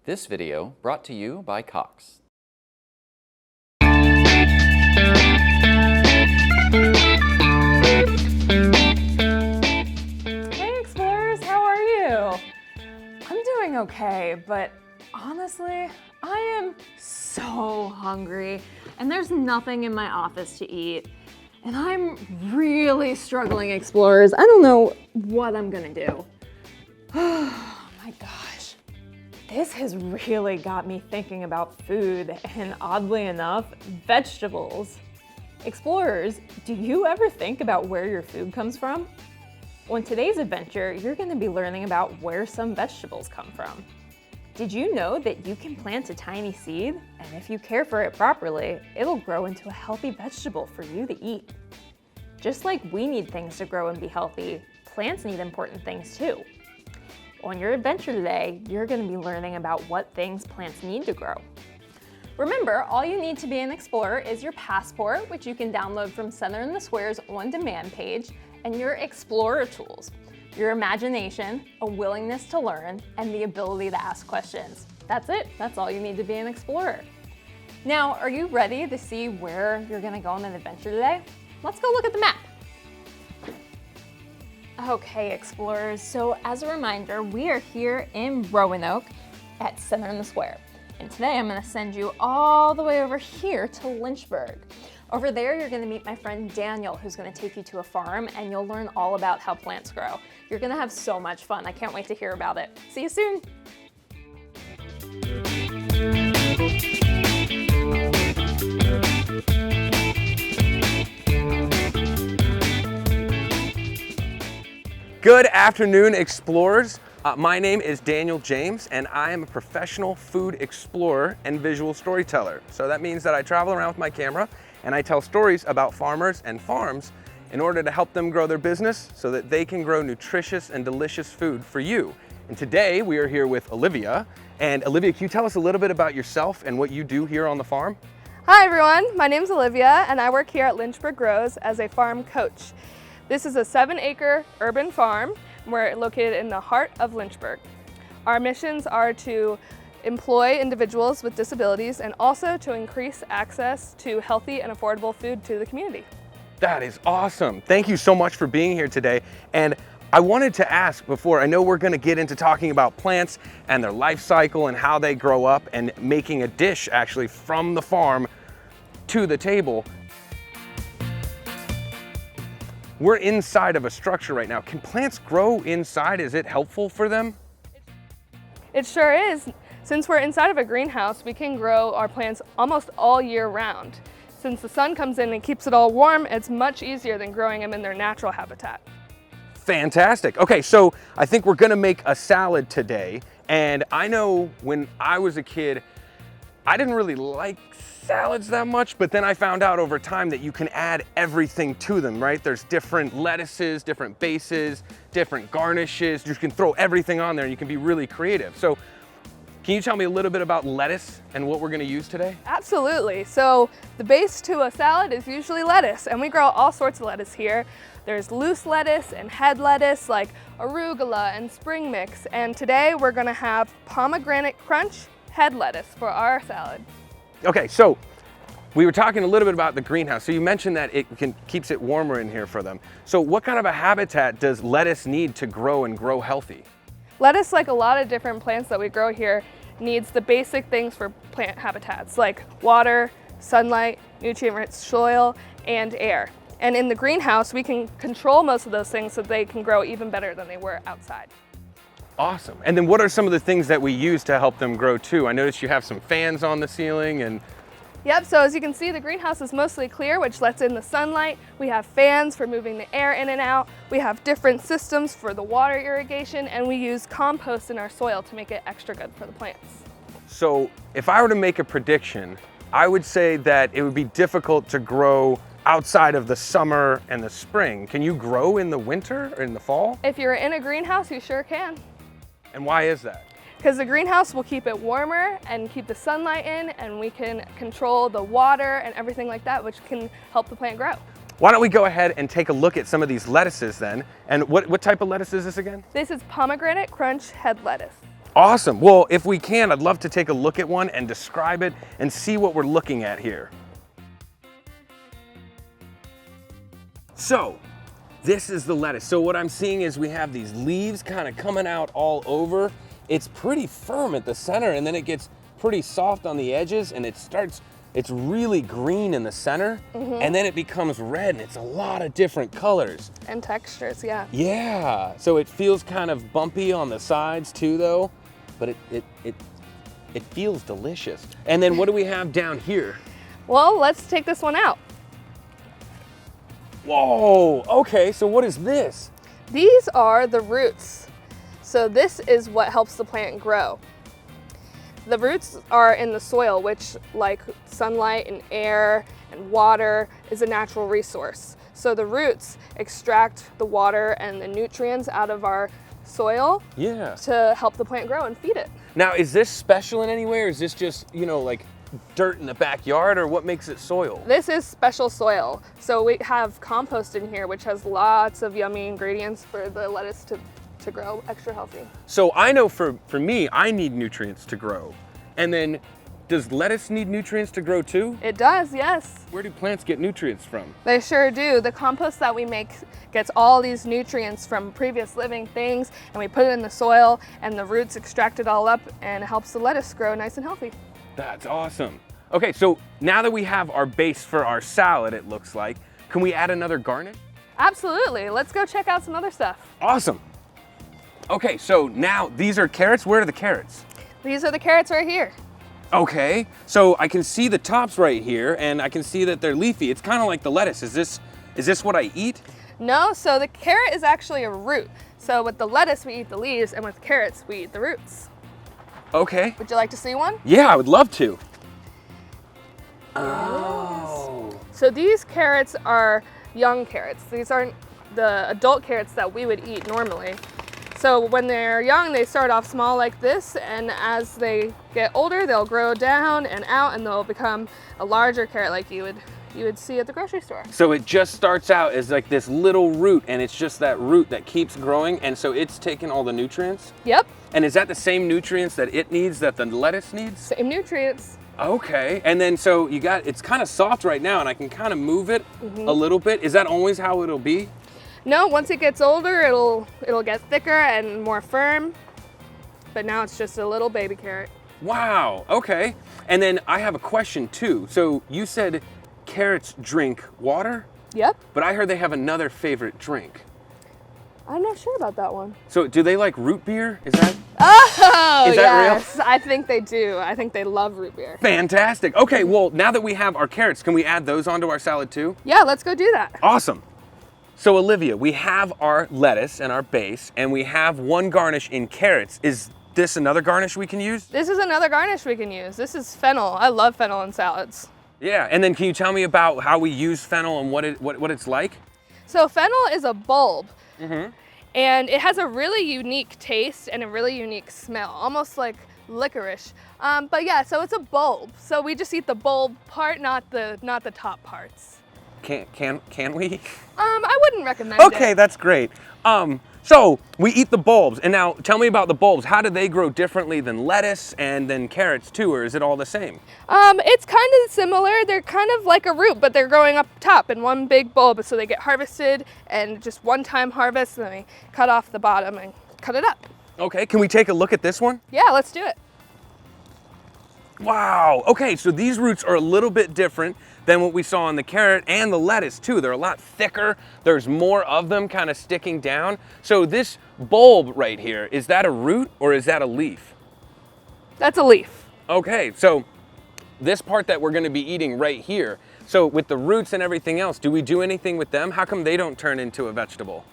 This video brought to you by Cox. Hey explorers, how are you? I'm doing okay, but honestly, I am so hungry and there's nothing in my office to eat. And I'm really struggling, explorers. I don't know what I'm gonna do. Oh my gosh. This has really got me thinking about food and, oddly enough, vegetables. Explorers, do you ever think about where your food comes from? On today's adventure, you're going to be learning about where some vegetables come from. Did you know that you can plant a tiny seed, and if you care for it properly, it'll grow into a healthy vegetable for you to eat? Just like we need things to grow and be healthy, plants need important things too. On your adventure today, you're going to be learning about what things plants need to grow. Remember, all you need to be an explorer is your passport, which you can download from Center in the Square's on-demand page, and your explorer tools, your imagination, a willingness to learn, and the ability to ask questions. That's it. That's all you need to be an explorer. Now, are you ready to see where you're going to go on an adventure today? Let's go look at the map. Okay, explorers, so as a reminder, we are here in Roanoke at Center in the Square. And today I'm gonna send you all the way over here to Lynchburg. Over there, you're gonna meet my friend Daniel, who's gonna take you to a farm and you'll learn all about how plants grow. You're gonna have so much fun. I can't wait to hear about it. See you soon. Good afternoon, explorers. My name is Daniel James, and I am a professional food explorer and visual storyteller. So that means that I travel around with my camera and I tell stories about farmers and farms in order to help them grow their business so that they can grow nutritious and delicious food for you. And today we are here with Olivia. And Olivia, can you tell us a little bit about yourself and what you do here on the farm? Hi everyone, my name is Olivia and I work here at Lynchburg Grows as a farm coach. This is a 7-acre urban farm. We're located in the heart of Lynchburg. Our missions are to employ individuals with disabilities and also to increase access to healthy and affordable food to the community. That is awesome. Thank you so much for being here today. And I wanted to ask before, I know we're gonna get into talking about plants and their life cycle and how they grow up and making a dish actually from the farm to the table. We're inside of a structure right now. Can plants grow inside? Is it helpful for them? It sure is. Since we're inside of a greenhouse, we can grow our plants almost all year round. Since the sun comes in and keeps it all warm, it's much easier than growing them in their natural habitat. Fantastic. Okay, so I think we're gonna make a salad today. And I know when I was a kid, I didn't really like salads that much, but then I found out over time that you can add everything to them, right? There's different lettuces, different bases, different garnishes. You can throw everything on there and you can be really creative. So can you tell me a little bit about lettuce and what we're gonna use today? Absolutely. So the base to a salad is usually lettuce, and we grow all sorts of lettuce here. There's loose lettuce and head lettuce like arugula and spring mix. And today we're gonna have pomegranate crunch head lettuce for our salad. Okay, so we were talking a little bit about the greenhouse. So you mentioned that it keeps it warmer in here for them. So what kind of a habitat does lettuce need to grow and grow healthy? Lettuce, like a lot of different plants that we grow here, needs the basic things for plant habitats like water, sunlight, nutrient-rich soil, and air. And in the greenhouse, we can control most of those things so they can grow even better than they were outside. Awesome. And then what are some of the things that we use to help them grow too? I noticed you have some fans on the ceiling and... Yep, so as you can see, the greenhouse is mostly clear, which lets in the sunlight. We have fans for moving the air in and out. We have different systems for the water irrigation, and we use compost in our soil to make it extra good for the plants. So if I were to make a prediction, I would say that it would be difficult to grow outside of the summer and the spring. Can you grow in the winter or in the fall? If you're in a greenhouse, you sure can. And why is that? Because the greenhouse will keep it warmer and keep the sunlight in, and we can control the water and everything like that, which can help the plant grow. Why don't we go ahead and take a look at some of these lettuces then? And what type of lettuce is this again? This is pomegranate crunch head lettuce. Awesome. Well, if we can, I'd love to take a look at one and describe it and see what we're looking at here. So, this is the lettuce. So what I'm seeing is we have these leaves kind of coming out all over. It's pretty firm at the center, and then it gets pretty soft on the edges, and it's really green in the center, and then it becomes red, and it's a lot of different colors. And textures, yeah. Yeah, so it feels kind of bumpy on the sides too, though, but it feels delicious. And then what do we have down here? Well, let's take this one out. Whoa, okay, so what is this? These are the roots. So this is what helps the plant grow. The roots are in the soil, which, like sunlight and air and water, is a natural resource. So the roots extract the water and the nutrients out of our soil to help the plant grow and feed it. Now, is this special in any way, or is this just, like dirt in the backyard, or what makes it soil? This is special soil. So we have compost in here, which has lots of yummy ingredients for the lettuce to grow extra healthy. So I know for me, I need nutrients to grow. And then, does lettuce need nutrients to grow too? It does, yes. Where do plants get nutrients from? They sure do. The compost that we make gets all these nutrients from previous living things, and we put it in the soil, and the roots extract it all up, and it helps the lettuce grow nice and healthy. That's awesome. Okay, so now that we have our base for our salad, it looks like, can we add another garnish? Absolutely. Let's go check out some other stuff. Awesome. Okay, so now these are carrots. Where are the carrots? These are the carrots right here. Okay, so I can see the tops right here, and I can see that they're leafy. It's kind of like the lettuce. Is this what I eat? No, so the carrot is actually a root. So with the lettuce, we eat the leaves, and with carrots, we eat the roots. Okay. Would you like to see one? Yeah, I would love to. Oh. So these carrots are young carrots. These aren't the adult carrots that we would eat normally. So when they're young, they start off small like this, and as they get older, they'll grow down and out, and they'll become a larger carrot like you would see at the grocery store. So it just starts out as like this little root, and it's just that root that keeps growing, and so it's taking all the nutrients? Yep. And is that the same nutrients that it needs that the lettuce needs? Same nutrients. Okay, and then so it's kind of soft right now, and I can kind of move it a little bit. Is that always how it'll be? No, once it gets older, it'll get thicker and more firm, but now it's just a little baby carrot. Wow, okay. And then I have a question too. So you said carrots drink water, Yep. but I heard they have another favorite drink. I'm not sure about that one. So do they like root beer? Is that Oh, Is that real? yes. I think they do. I think they love root beer. fantastic? Okay, well, now that we have our carrots, can we add those onto our salad too? Yeah, let's go do that. Awesome. So Olivia, we have our lettuce and our base, and we have one garnish in carrots. Is this another garnish we can use? This is another garnish we can use. This is fennel. I love fennel in salads. Yeah, and then can you tell me about how we use fennel and what it's like? So fennel is a bulb, and it has a really unique taste and a really unique smell, almost like licorice. But yeah, so it's a bulb. So we just eat the bulb part, not the top parts. Can we? I wouldn't recommend Okay, it. that's great. So we eat the bulbs, and now tell me about the bulbs. How do they grow differently than lettuce and then carrots too, or is it all the same? It's kind of similar. They're kind of like a root, but they're growing up top in one big bulb. So they get harvested and just one-time harvest, and then we cut off the bottom and cut it up. Okay, can we take a look at this one? Yeah, let's do it. Wow, okay, so these roots are a little bit different than what we saw on the carrot and the lettuce too. They're a lot thicker. There's more of them kind of sticking down. So this bulb right here, is that a root or is that a leaf? That's a leaf. Okay, so this part that we're gonna be eating right here, so with the roots and everything else, do we do anything with them? How come they don't turn into a vegetable?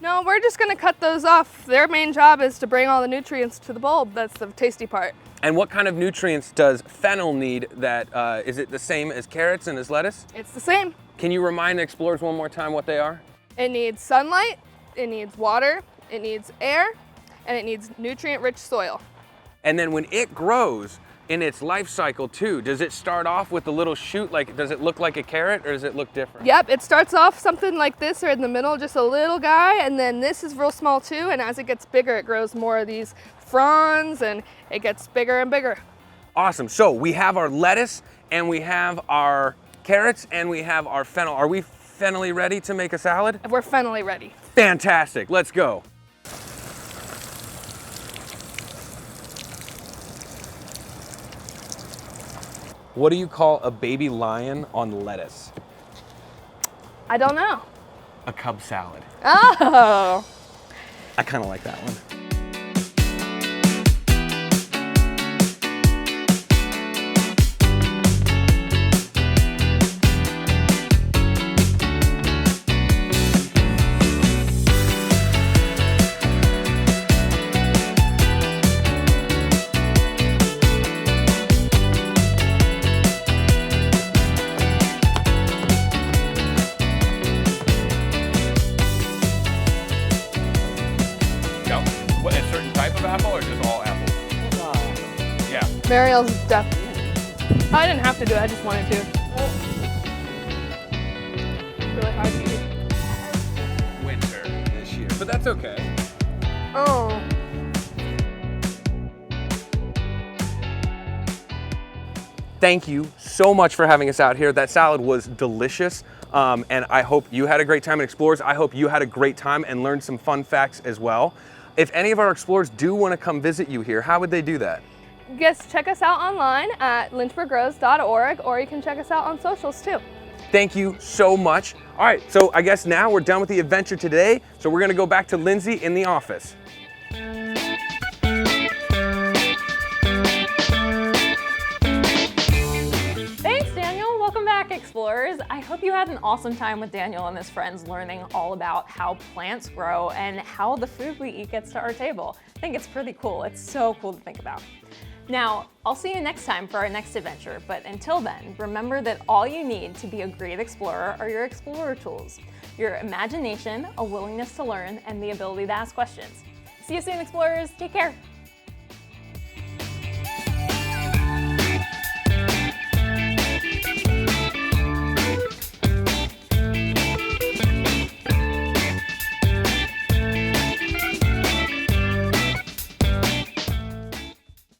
No, we're just gonna cut those off. Their main job is to bring all the nutrients to the bulb. That's the tasty part. And what kind of nutrients does fennel need that, is it the same as carrots and as lettuce? It's the same. Can you remind the explorers one more time what they are? It needs sunlight, it needs water, it needs air, and it needs nutrient-rich soil. And then when it grows in its life cycle too, does it start off with a little shoot? Like, does it look like a carrot or does it look different? Yep, it starts off something like this or in the middle, just a little guy, and then this is real small too, and as it gets bigger, it grows more of these fronds and it gets bigger and bigger. Awesome. So we have our lettuce and we have our carrots and we have our fennel. Are we fennelly ready to make a salad? We're fennelly ready. Fantastic. Let's go. What do you call a baby lion on lettuce? I don't know. A Cub salad. Oh. I kind of like that one. What, a certain type of apple or just all apples? Yeah. Mariel's definitely. I didn't have to do it, I just wanted to. Really hard to eat. Winter this year, but that's okay. Oh. Thank you so much for having us out here. That salad was delicious. And I hope you had a great time at Explorers. I hope you had a great time and learned some fun facts as well. If any of our explorers do want to come visit you here, how would they do that? Yes, check us out online at lynchburggrows.org, or you can check us out on socials too. Thank you so much. All right, so I guess now we're done with the adventure today. So we're gonna go back to Lindsay in the office. Thanks, Daniel. Welcome back, explorers. I hope you had an awesome time with Daniel and his friends learning all about how plants grow and how the food we eat gets to our table. I think it's pretty cool. It's so cool to think about. Now, I'll see you next time for our next adventure, but until then, remember that all you need to be a great explorer are your explorer tools: your imagination, a willingness to learn, and the ability to ask questions. See you soon, explorers. Take care.